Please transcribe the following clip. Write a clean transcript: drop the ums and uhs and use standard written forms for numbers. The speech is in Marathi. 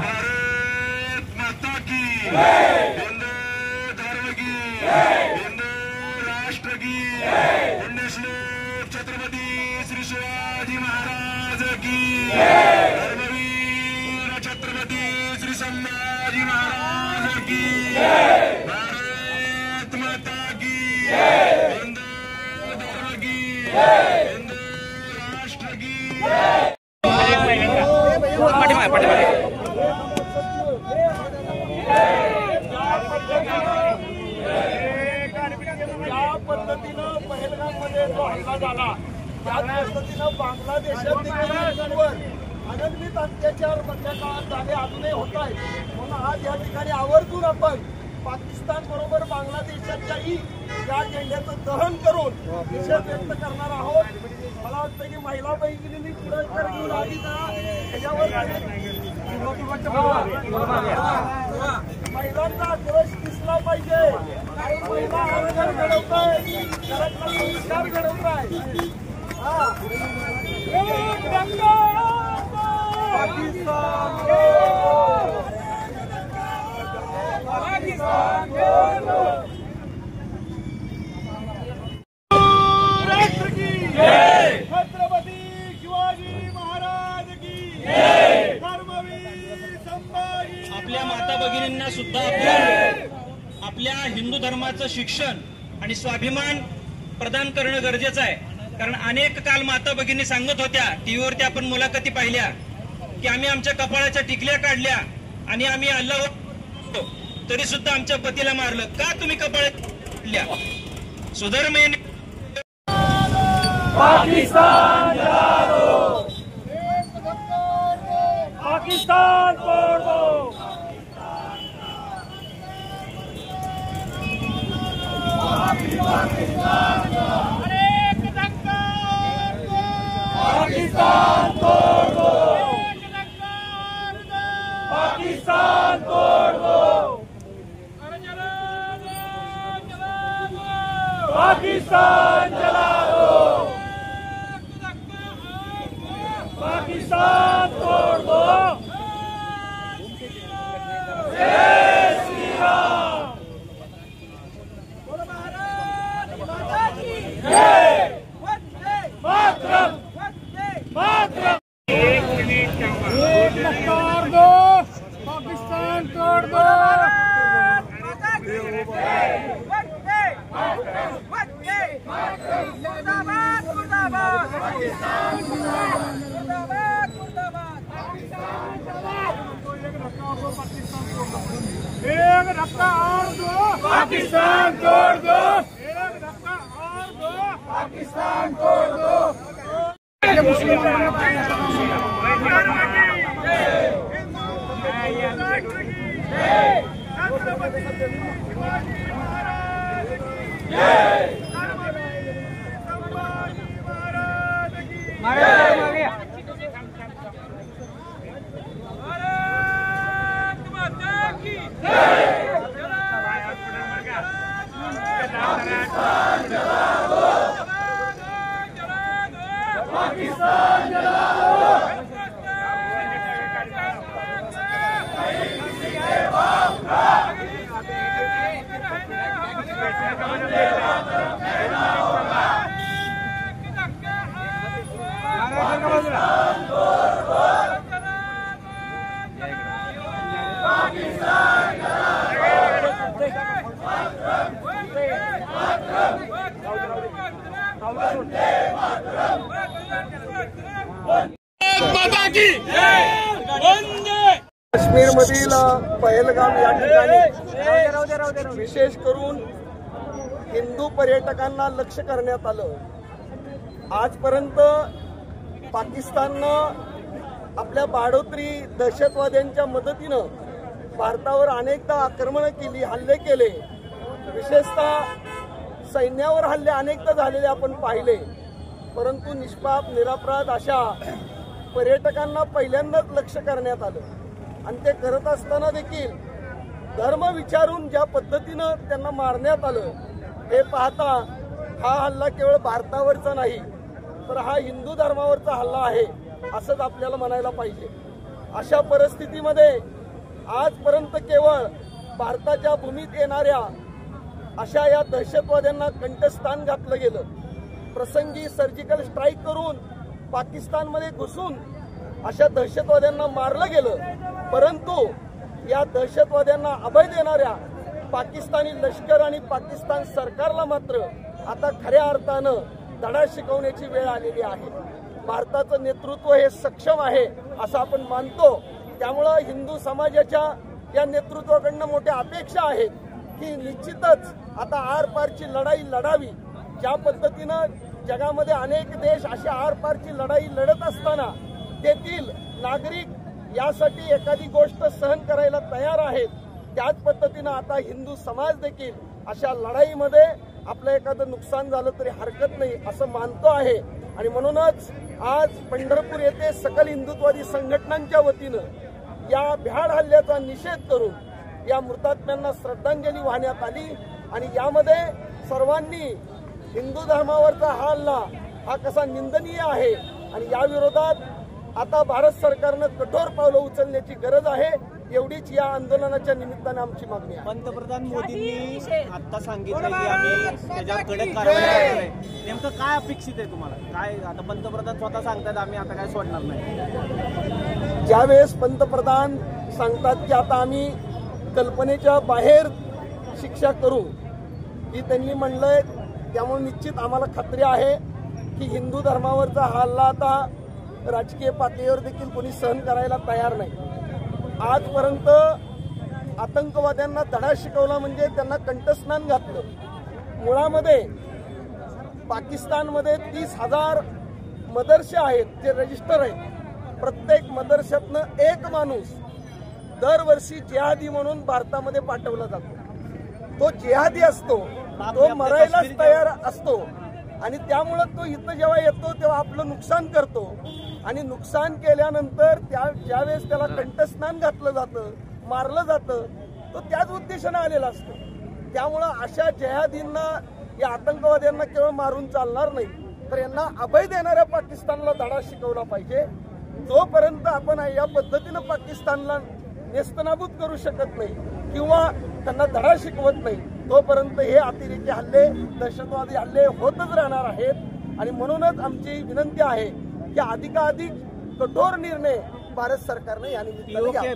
भारत माता की हिंदू धर्म की हिंदू राष्ट्र की पुण्यश्लोक छत्रपती श्री शिवाजी महाराज की धर्मवीर छत्रपती श्री संभाजी महाराज की भारत माता की हिंदू धर्म की हिंदू राष्ट्र की पद्धतीनं पहलगाममध्ये जो हल्ला झाला त्याच पद्धतीनं बांगलादेशात अनन्वित अत्याचार मधल्या काळात झाले अजूनही होत आहेत म्हणून आज या ठिकाणी आवर्जून आपण पाकिस्तान बरोबर बांगलादेशाच्याही या झेंड्याचं दहन करून निषेध व्यक्त करणार आहोत। मला वाटतं की महिला बहिणींनी पुढाकार घेऊन आली ना त्याच्यावर महिलांचा आक्रोश दिसला पाहिजे। काही महिला आंदोलन घडवत आहेत संस्कार घडवत आहेत राष्ट्र की छत्रपती शिवाजी महाराज की धर्मवीर संभाजी। आपल्या माता भगिनींना सुद्धा आपल्या हिंदू धर्माचं शिक्षण आणि स्वाभिमान प्रदान करणं गरजेचं आहे। कारण अनेक काल माता भगिनी सांगत होत्या, टीव्हीवरती आपण मुलाखती पाहिल्या की आम्ही आमच्या कपाळाच्या टिकल्या काढल्या आणि आम्ही अल्लाह तरी सुद्धा आमच्या पतीला मारलं। का तुम्ही कपाळात काढल्या? सुधर्मेने पाकिस्तान जला दो, पाकिस्तान तोड़ दो। पाकिस्तान तोड़ दो, पाकिस्तान तोड़ दो, पाकिस्तान जला दो, पाकिस्तान तोड़ दो। जय श्री राम। बोलो भारत माता की जय। मातरम मातरम। एक तोड़ दो, पाकिस्तान तोड़ दो। माता की जय। मुर्दाबाद मुर्दाबाद पाकिस्तान मुर्दाबाद मुर्दाबाद एक धक्का और दो, पाकिस्तान तोड़ दो। एक धक्का और दो, पाकिस्तान तोड़ दो। मुस्लिम छत्रपति शिवाजी महाराज की जय। पाकिस्तान जला दो, काश्मीर मधील पहलगाम या ठिकाणी विशेष करून हिंदू पर्यटकांना लक्ष करण्यात आलं। आजपर्यंत पाकिस्ताननं आपल्या बाडोत्री दहशतवाद्यांच्या मदतीनं भारतावर अनेकदा आक्रमण केली, हल्ले केले, विशेषतः सैन्यावर हल्ले अनेकदा झालेले आपण पाहिले। परंतु निष्पाप निरपराध अशा पर्यटकांना पहिल्यांदाच लक्ष्य करण्यात आलं आणि ते करत असताना देखील धर्म विचारून ज्या पद्धतीनं त्यांना मारण्यात आलं हे पाहता हा हल्ला केवळ भारतावरचा नाही तर हा हिंदू धर्मावरचा हल्ला आहे असंच आपल्याला म्हणायला पाहिजे। अशा परिस्थितीमध्ये आजपर्यंत केवळ भारताच्या भूमीत येणाऱ्या अशा या दहशतवाद्यांना कंठस्थान घातलं गेलं। प्रसंगी सर्जिकल स्ट्राईक करून पाकिस्तानमध्ये घुसून अशा दहशतवाद्यांना मारलं गेलं, परंतु या दहशतवाद्यांना अभय देणाऱ्या पाकिस्तानी लष्कर आणि पाकिस्तान सरकारला मात्र आता खऱ्या अर्थानं धडा शिकवण्याची वेळ आलेली आहे। भारताचं नेतृत्व हे सक्षम आहे असं आपण मानतो, त्यामुळं हिंदू समाजाच्या या नेतृत्वाकडनं मोठ्या अपेक्षा आहेत की निश्चितच आता आरपारची लढाई लढावी। ज्या पद्धतीनं जगामध्ये अनेक देश अशी आरपारची लढाई लढत असताना तेथील नागरिक यासाठी एखादी गोष्ट सहन करायला तयार आहेत, त्याच पद्धतीनं आता हिंदू समाज देखील अशा लढाईमध्ये आपलं एखादं नुकसान झालं तरी हरकत नाही असं मानतो आहे। आणि म्हणूनच आज पंढरपूर येथे सकल हिंदुत्ववादी संघटनांच्या वतीनं या भ्याड हल्ल्याचा निषेध करून या मृतात्म्यांना श्रद्धांजली वाहण्यात आली आणि यामध्ये सर्वांनी हिंदू धर्मावरचा हा हल्ला हा कसा निंदनीय आहे आणि या विरोधात आता भारत सरकारनं कठोर पावलं उचलण्याची गरज आहे, एवढीच या आंदोलनाच्या निमित्ताने आमची मागणी आहे। पंतप्रधान मोदींनी आता सांगितलं की आम्ही त्याच्यावर कडक कारवाई करणार आहे, नेमकं काय अपेक्षित आहे तुम्हाला? काय आता पंतप्रधान स्वतः सांगतात आम्ही आता काय सोडणार नाही? ज्यावेळेस पंतप्रधान सांगतात की आता आम्ही कल्पनेच्या बाहेर शिक्षा करू ही त्यांनी म्हणलंय, त्यामुळे निश्चित आम्हाला खात्री आहे की हिंदू धर्मावरचा हा हल्ला आता राजकीय पातळीवर देखील कोणी सहन करायला तयार नाही। आजपर्यंत आतंकवाद्यांना धडा शिकवला म्हणजे त्यांना कंठस्नान घातलं। मुळामध्ये पाकिस्तानमध्ये 30,000 मदरसे आहेत जे रजिस्टर आहेत, प्रत्येक मदरशातनं एक माणूस दरवर्षी जिहादी म्हणून भारतामध्ये पाठवला जातो। तो जिहादी असतो, तो मरायलाच तयार असतो आणि त्यामुळं तो इथं जेव्हा येतो तेव्हा आपलं नुकसान करतो आणि नुकसान केल्यानंतर ज्यावेळेस त्याला कंठस्नान घातलं जातं, मारलं जातं, तो त्याच उद्देशाने आलेला असतो। त्यामुळं अशा जिहादींना या आतंकवाद्यांना केवळ मारून चालणार नाही तर यांना अभय देणाऱ्या पाकिस्तानला धडा शिकवला पाहिजे। जोपर्यंत आपण या पद्धतीनं पाकिस्तानला नेस्तनाबूत करू शकत नाही किंवा त्यांना धडा शिकवत नाही तोपर्यंत हे अतिरेकी हल्ले दहशतवादी हल्ले होतच राहणार आहेत। आणि म्हणूनच आमची विनंती आहे की अधिकाधिक कठोर निर्णय भारत सरकारने या निमित्ताने घ्यावा।